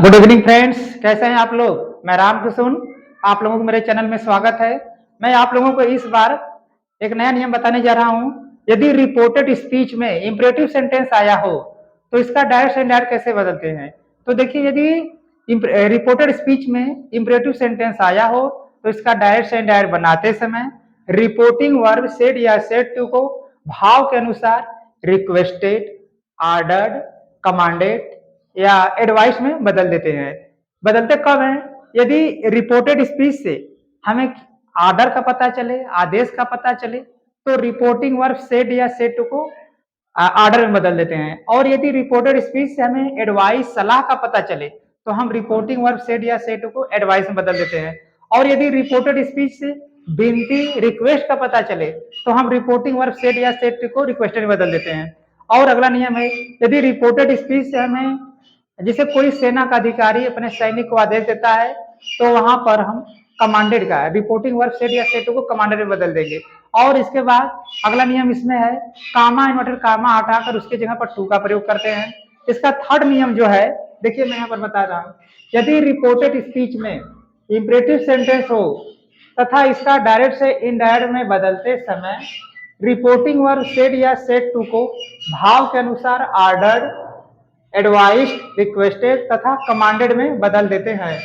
Good evening friends, कैसे हैं आप लोग। मैं रामकृष्ण, आप लोगों को मेरे चैनल में स्वागत है। मैं आप लोगों को इस बार एक नया नियम बताने जा रहा हूं। यदि रिपोर्टेड स्पीच में इंपरेटिव सेंटेंस आया हो तो इसका डायरेक्ट से इनडायरेक्ट कैसे बदलते हैं। तो देखिए, यदि रिपोर्टेड स्पीच में इंपरेटिव सेंटेंस आया हो तो इसका डायरेक्ट से इनडायरेक्ट बनाते समय रिपोर्टिंग वर्ब सेड या सेड टू को भाव के अनुसार रिक्वेस्टेड, ऑर्डर्ड, कमांडेड या एडवाइस में बदल देते हैं। बदलते कब हैं? यदि रिपोर्टेड स्पीच से हमें ऑर्डर का पता चले, आदेश का पता चले, तो रिपोर्टिंग वर्ब सेड या सेड टू को ऑर्डर में बदल देते हैं। और यदि रिपोर्टेड स्पीच से हमें एडवाइस, सलाह का पता चले, तो हम रिपोर्टिंग वर्ब सेड या सेड टू को एडवाइस में बदल देते हैं। और यदि रिपोर्टेड स्पीच से विनती, रिक्वेस्ट का पता चले, तो हम रिपोर्टिंग वर्ब सेड या सेड टू को रिक्वेस्टेड में बदल देते हैं। और अगला नियम है, यदि रिपोर्टेड स्पीच से हमें, जैसे कोई सेना का अधिकारी अपने सैनिक को आदेश देता है, तो वहां पर हम कमांडेड का रिपोर्टिंग वर्ब सेड या सेड टू को कमांडेड में बदल देंगे। और इसके बाद अगला नियम इसमें है, कामा इन्वर्टेड कामा हटाकर उसके जगह पर टू का प्रयोग करते हैं। इसका थर्ड नियम जो है, देखिए मैं यहाँ पर बता रहा हूँ। यदि रिपोर्टेड स्पीच में इंपरेटिव सेंटेंस हो तथा इसका डायरेक्ट से इनडायरेक्ट में बदलते समय रिपोर्टिंग वर्ब सेड या सेड टू को भाव के अनुसार ऑर्डर्ड, एडवाइस्ड, रिक्वेस्टेड तथा कमांडेड में बदल देते हैं।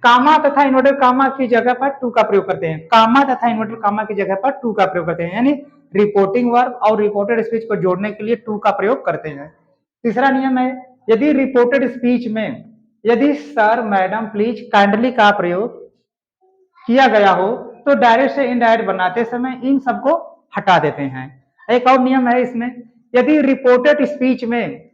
कामा तथा इन्वर्टेड कामा की जगह पर टू का प्रयोग करते हैं। कामा तथा इन्वर्टेड कामा की जगह पर टू का प्रयोग करते हैं, यानी रिपोर्टिंग वर्ब और रिपोर्टेड स्पीच को जोड़ने के लिए टू का प्रयोग करते हैं। तीसरा नियम है, यदि रिपोर्टेड स्पीच में यदि सर, मैडम, प्लीज, काइंडली का प्रयोग किया गया हो तो डायरेक्ट से इनडायरेक्ट बनाते समय इन सबको हटा देते हैं। एक और नियम है इसमें, यदि रिपोर्टेड स्पीच में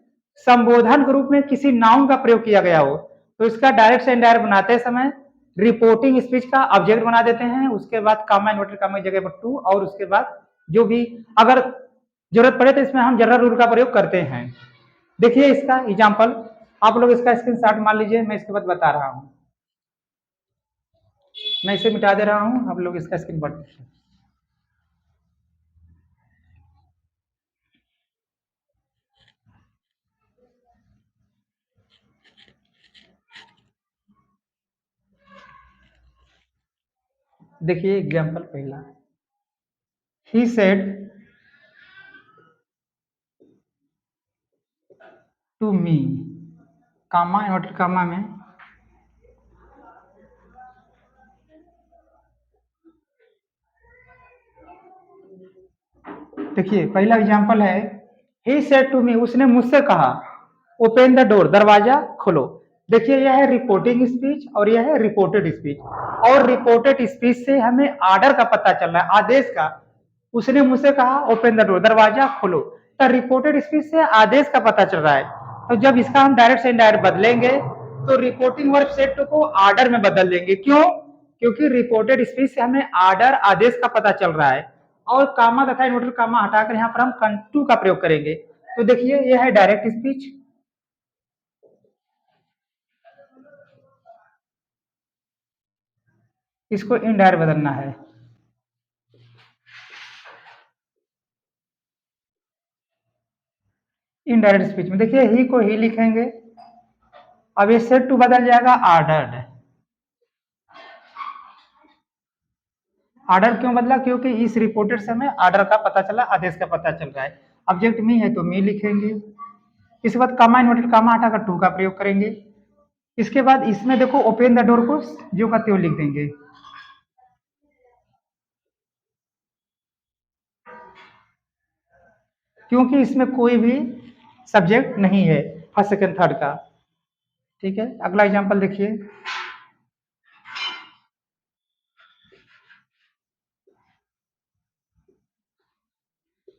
संबोधन के रूप में किसी नाउन का प्रयोग किया गया हो तो इसका डायरेक्ट से इनडायरेक्ट बनाते समय रिपोर्टिंग स्पीच का ऑब्जेक्ट बना देते हैं। उसके बाद कामा इन्वर्टेड कामा की जगह पर टू, और उसके बाद जो भी अगर जरूरत पड़े तो इसमें हम जनरल रूल का प्रयोग करते हैं। देखिए इसका एग्जाम्पल, आप लोग इसका स्क्रीनशॉट मान लीजिए, मैं इसके बाद बता रहा हूँ। मैं इसे मिटा दे रहा हूँ, आप लोग इसका स्क्रीन पर देखिए। एग्जाम्पल पहला, he said to me, comma inverted comma में देखिए पहला एग्जाम्पल है, ही सेड टू मी, उसने मुझसे कहा, ओपन द डोर, दरवाजा खोलो। देखिए यह है रिपोर्टिंग स्पीच और यह है रिपोर्टेड स्पीच। और रिपोर्टेड स्पीच से हमें ऑर्डर का पता चल रहा है, आदेश का। उसने मुझसे कहा, ओपन द डोर, दरवाजा खोलो। तो रिपोर्टेड स्पीच से आदेश का पता चल रहा है। तो जब इसका हम डायरेक्ट से इनडायरेक्ट बदलेंगे तो रिपोर्टिंग वर्ब सेड टू को ऑर्डर में बदल देंगे। क्यों? क्योंकि रिपोर्टेड स्पीच से हमें ऑर्डर, आदेश का पता चल रहा है। और कामा तथा इन्वर्टेड कामा हटाकर यहाँ पर हम टू का प्रयोग करेंगे। तो देखिए यह है डायरेक्ट स्पीच, इसको इनडायरेक्ट बदलना है। इनडायरेक्ट स्पीच में देखिए ही को ही लिखेंगे, अब ये सेड टू बदल जाएगा ऑर्डर्ड। ऑर्डर क्यों बदला? क्योंकि इस रिपोर्टेड से हमें ऑर्डर का पता चला, आदेश का पता चल रहा है। ऑब्जेक्ट मी है तो मी लिखेंगे। इसके बाद कामा इन्वर्टेड कामा हटाकर टू का प्रयोग करेंगे। इसके बाद इसमें देखो ओपन द डोर को जो का त्यों लिख देंगे। क्योंकि इसमें कोई भी सब्जेक्ट नहीं है फर्स्ट सेकंड थर्ड का। ठीक है, अगला एग्जांपल देखिए।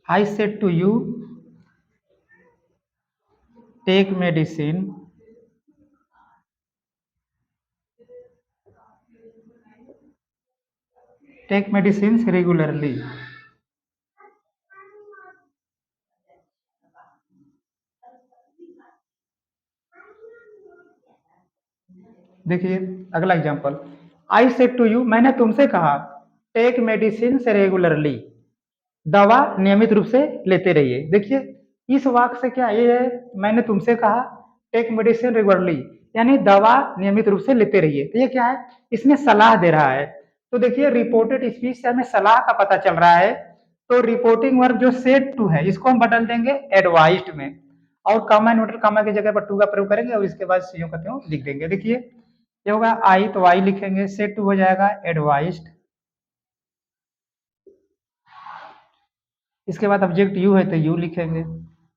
I said to you, take medicine, take medicine regularly. देखिए अगला example, I said to you, मैंने तुमसे कहा, टेक मेडिसिन रेगुलरली, दवा नियमित रूप से लेते रहिए। देखिए इस वाक्य से क्या ये है, मैंने तुमसे कहा, टेक मेडिसिन रेगुलरली, यानी दवा नियमित रूप से लेते रहिए। तो ये क्या है, इसमें सलाह दे रहा है। तो देखिए रिपोर्टेड स्पीच से हमें सलाह का पता चल रहा है। तो रिपोर्टिंग वर्ब जो सेड टू है इसको हम बदल देंगे एडवाइज्ड में, और कॉमा न्यूट्रल कॉमा की जगह पर टू का प्रयोग करेंगे और इसके बाद सीओ का त्यों लिख देंगे। देखिए ये होगा आई, तो आई लिखेंगे, सेड टू हो जाएगा एडवाइज्ड, इसके बाद ऑब्जेक्ट यू है तो यू लिखेंगे,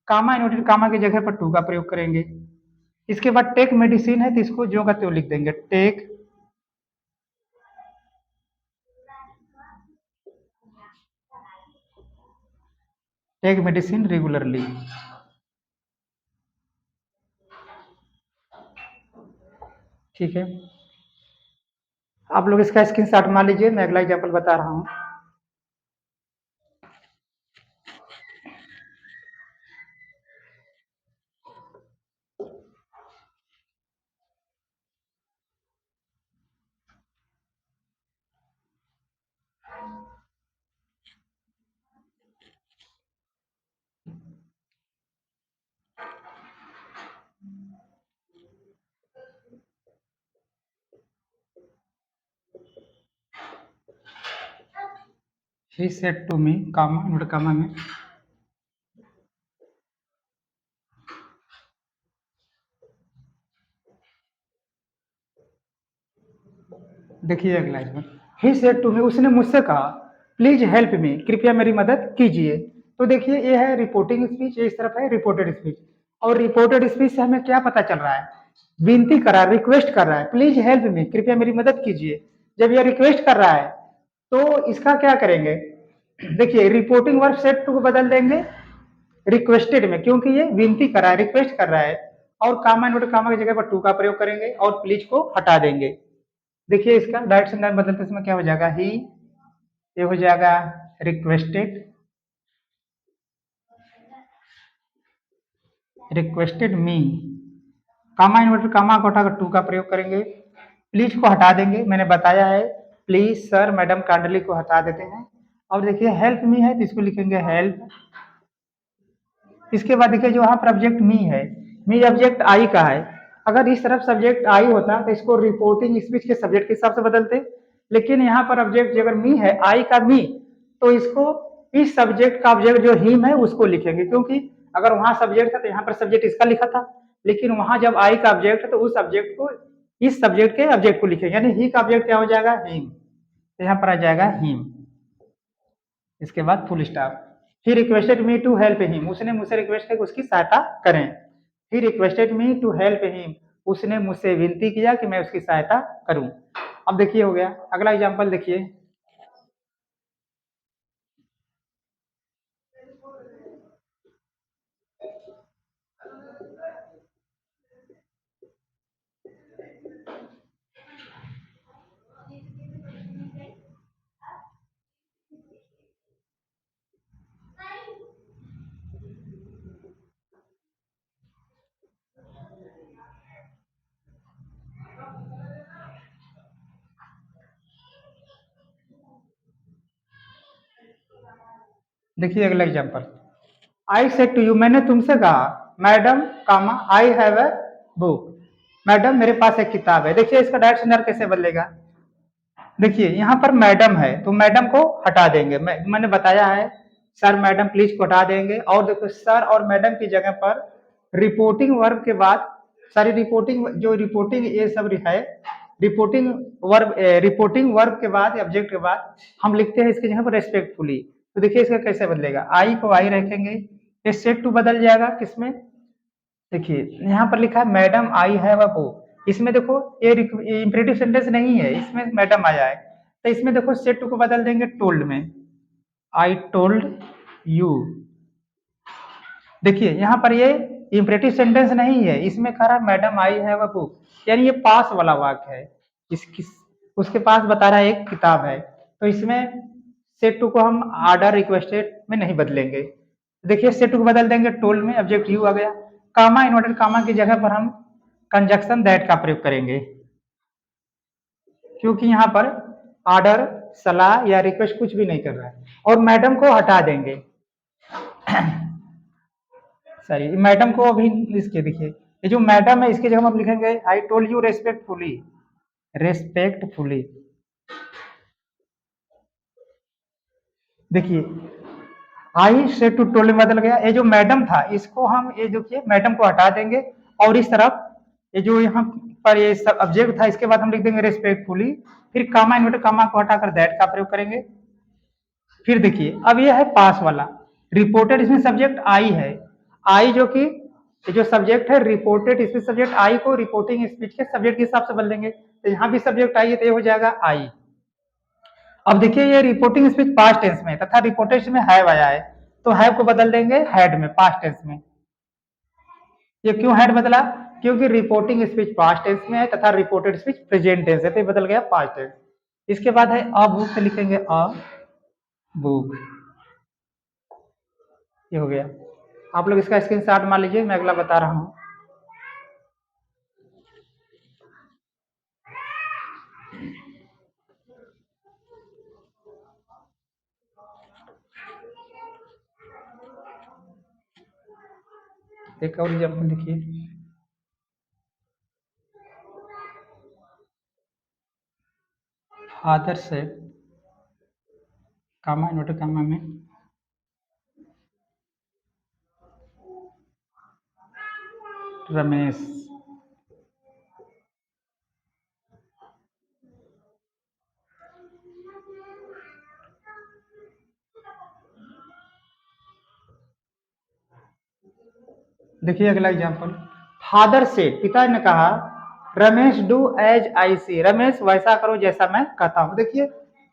कामा न्यूट्रल कामा की जगह पर टू का प्रयोग करेंगे। इसके बाद टेक मेडिसिन है तो इसको जो का त्यों लिख देंगे, टेक टेक मेडिसिन रेगुलरली। ठीक है, आप लोग इसका स्क्रीनशॉट मान लीजिए, मैं अगला एग्जांपल बता रहा हूं। He said to me, कामा नोट कामा में, देखिए अगला इसमें, ही सेड टू मी, उसने मुझसे कहा, प्लीज हेल्प मी, कृपया मेरी मदद कीजिए। तो देखिए ये है रिपोर्टिंग स्पीच, ये इस तरफ है रिपोर्टेड स्पीच। और रिपोर्टेड स्पीच से हमें क्या पता चल रहा है, विनती कर रहा है, रिक्वेस्ट कर रहा है, प्लीज हेल्प मी, कृपया मेरी मदद कीजिए। जब यह रिक्वेस्ट कर रहा है तो इसका क्या करेंगे, देखिए रिपोर्टिंग वर्ब सेड टू को बदल देंगे रिक्वेस्टेड में, क्योंकि ये विनती कर रहा है, रिक्वेस्ट कर रहा है। और कामा नोट कामा की जगह पर टू का प्रयोग करेंगे और प्लीज को हटा देंगे। देखिए इसका डायरेक्ट सेंटेंस बदलते इसमें क्या हो जाएगा, ही, ये हो जाएगा रिक्वेस्टेड, रिक्वेस्टेड मी, कामा इन्वर्टर कामा को हटाकर टू का प्रयोग करेंगे, प्लीज को हटा देंगे, मैंने बताया है, प्लीज सर मैडम कांडली को हटा देते हैं। और देखिए हेल्प मी है तो इसको लिखेंगे हेल्प। इसके बाद देखिए जो वहां पर ऑब्जेक्ट मी है, मी ऑब्जेक्ट आई का है, अगर इस तरफ सब्जेक्ट आई होता तो इसको रिपोर्टिंग स्पीच के सब्जेक्ट के हिसाब से बदलते, लेकिन यहाँ पर ऑब्जेक्ट अगर मी है, आई का मी, तो इसको इस सब्जेक्ट का ऑब्जेक्ट जो हिम है उसको लिखेंगे, क्योंकि अगर वहां सब्जेक्ट था तो यहाँ पर सब्जेक्ट इसका लिखा था, लेकिन वहां जब आई का ऑब्जेक्ट है तो उस ऑब्जेक्ट को इस सब्जेक्ट के ऑब्जेक्ट को लिखेंगे, यानी ही का ऑब्जेक्ट क्या हो जाएगा, हिम, तो यहाँ पर आ जाएगा हिम, इसके बाद full stop. He requested me to help him, उसने मुझसे रिक्वेस्ट किया कि उसकी सहायता करें। He requested me to help him, उसने मुझसे विनती किया कि मैं उसकी सहायता करूं। अब देखिए हो गया, अगला एग्जांपल देखिए, देखिए अगला example, I said to you, मैंने तुमसे कहा, madam comma I have a book, madam मेरे पास एक किताब है। देखिए इसका डायरेक्ट सेंडर कैसे बदलेगा, देखिए यहाँ पर मैडम है तो मैडम को हटा देंगे, मैंने बताया है, सर मैडम प्लीज को हटा देंगे। और देखो सर और मैडम की जगह पर रिपोर्टिंग वर्ब के बाद, सारी रिपोर्टिंग जो रिपोर्टिंग ये सब है, रिपोर्टिंग वर्ब के बाद ऑब्जेक्ट के बाद हम लिखते हैं इसकी जगह पर रेस्पेक्टफुली। तो देखिए इसका कैसे बदलेगा, आई को आई रखेंगे, ये सेट टू बदल जाएगा किसमें, देखिए यहाँ पर लिखा है madam I have a book, इसमें देखो ये इंपेरेटिव सेंटेंस नहीं है, इसमें मैडम आया है, तो इसमें देखो सेट टू को बदल देंगे टोल्ड में, आई टोल्ड यू। देखिए यहाँ पर ये इंपेरेटिव सेंटेंस नहीं है, इसमें कह रहा है madam I have a book, यानी ये पास वाला वाक्य है, इसकी उसके पास बता रहा है एक किताब है, तो इसमें सेट टू को हम आर्डर रिक्वेस्टेड में नहीं बदलेंगे। देखिए सेट टू को बदल देंगे टोल्ड में, ऑब्जेक्ट यू आ गया, कामा इन्वर्टेड कामा की जगह पर हम कंजक्शन दैट का प्रयोग करेंगे, क्योंकि यहाँ पर आर्डर सलाह या रिक्वेस्ट कुछ भी नहीं कर रहा है। और मैडम को हटा देंगे, सॉरी मैडम को अभी इसके देखिए ये जो मैडम है इसकी जगह हम लिखेंगे I told you respectfully, respectfully. देखिए आई से टू टोल्ड में बदल गया। ये जो मैडम था इसको हम ये जो कि मैडम को हटा देंगे और इस तरफ ये जो यहाँ पर ये सब ऑब्जेक्ट था इसके बाद हम लिख देंगे रेस्पेक्टफुली, फिर कामा इन्वर्टेड कामा को हटाकर दैट का प्रयोग करेंगे। फिर देखिए अब ये है पास वाला, रिपोर्टेड इसमें सब्जेक्ट आई है, आई जो कि जो सब्जेक्ट है रिपोर्टेड इसमें सब्जेक्ट आई को रिपोर्टिंग स्पीच के सब्जेक्ट के हिसाब से बदल देंगे, तो यहाँ भी सब्जेक्ट आई है तो ये हो जाएगा आई। अब देखिए ये रिपोर्टिंग स्पीच पास्ट टेंस में तथा रिपोर्टेड में हैव आया है, तो हैव को बदल देंगे हैड में पास्ट टेंस में। ये क्यों हैड बदला? क्योंकि रिपोर्टिंग स्पीच पास्ट टेंस में है तथा रिपोर्टेड स्पीच प्रेजेंट टेंस है, तो बदल गया पास्ट टेंस। इसके बाद है अ बुक, से लिखेंगे अ बुक, ये हो गया। आप लोग इसका स्क्रीनशॉट मार लीजिए, मैं अगला बता रहा हूं। एक और एग्जाम्पल देखिए, फादर से कामा इन्वर्टेड कामा में रमेश, देखिए अगला एग्जाम्पल, फादर से पिता ने कहा रमेश डू एज आई सी, रमेश वैसा करो जैसा मैं कहता हूं। देखिए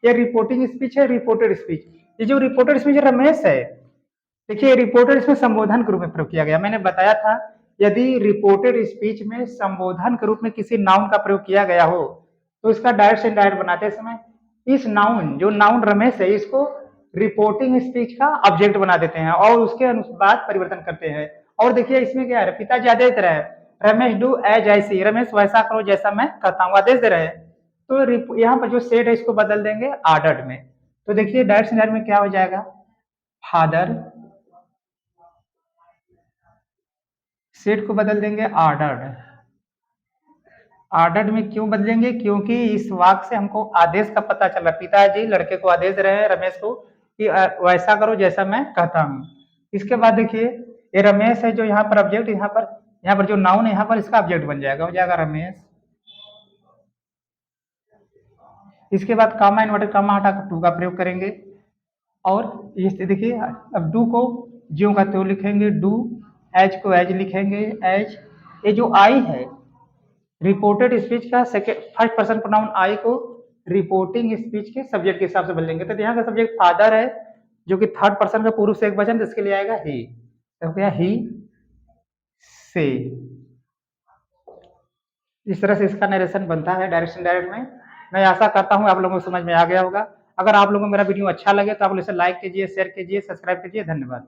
ये रिपोर्टिंग स्पीच है रिपोर्टेड स्पीच, ये जो रिपोर्टेड स्पीच रमेश है, देखिए रिपोर्टेड इसमें संबोधन के रूप में प्रयोग किया गया। मैंने बताया था यदि रिपोर्टेड स्पीच में संबोधन के रूप में किसी नाउन का प्रयोग किया गया हो तो इसका डायरेक्ट से इनडायरेक्ट बनाते समय इस नाउन जो नाउन रमेश है इसको रिपोर्टिंग स्पीच का ऑब्जेक्ट बना देते हैं और उसके अनुसार परिवर्तन करते हैं। और देखिए इसमें क्या है, पिताजी आदेश दे रहे हैं रमेश डू एज आई सी, रमेश वैसा करो जैसा मैं कहता हूँ, आदेश दे रहे हैं। तो यहाँ पर जो सेड है इसको बदल देंगे ऑर्डर्ड में, तो देखिए डायरेक्ट इनडायरेक्ट में क्या हो जाएगा, फादर सेट को बदल देंगे ऑर्डर्ड। ऑर्डर्ड में क्यों बदलेंगे? क्योंकि इस वाक्य से हमको आदेश का पता चल रहा है, पिताजी लड़के को आदेश दे रहे हैं रमेश को कि वैसा करो जैसा मैं कहता हूँ। इसके बाद देखिए ये रमेश है जो यहाँ पर ऑब्जेक्ट, यहाँ पर जो नाउन है यहाँ पर इसका ऑब्जेक्ट बन जाएगा, हो जाएगा रमेश। इसके बाद कामा इन्वर्टेड कामा हटाकर टू का प्रयोग करेंगे और ये देखिए अब डू को ज्यों का त्यों लिखेंगे डू, एज को एज लिखेंगे एज। ये जो आई है रिपोर्टेड स्पीच का फर्स्ट पर्सन प्रोनाउन आई को रिपोर्टिंग स्पीच के सब्जेक्ट के हिसाब से बदलेंगे, तो यहाँ का सब्जेक्ट फादर है जो कि थर्ड पर्सन का पुरुष से एक वचन, तो इसके लिए आएगा ही, तो क्या ही से। इस तरह से इसका नरेशन बनता है डायरेक्ट इनडायरेक्ट में। मैं आशा करता हूँ आप लोगों को समझ में आ गया होगा। अगर आप लोगों को मेरा वीडियो अच्छा लगे तो आप लोग इसे लाइक कीजिए, शेयर कीजिए, सब्सक्राइब कीजिए। धन्यवाद।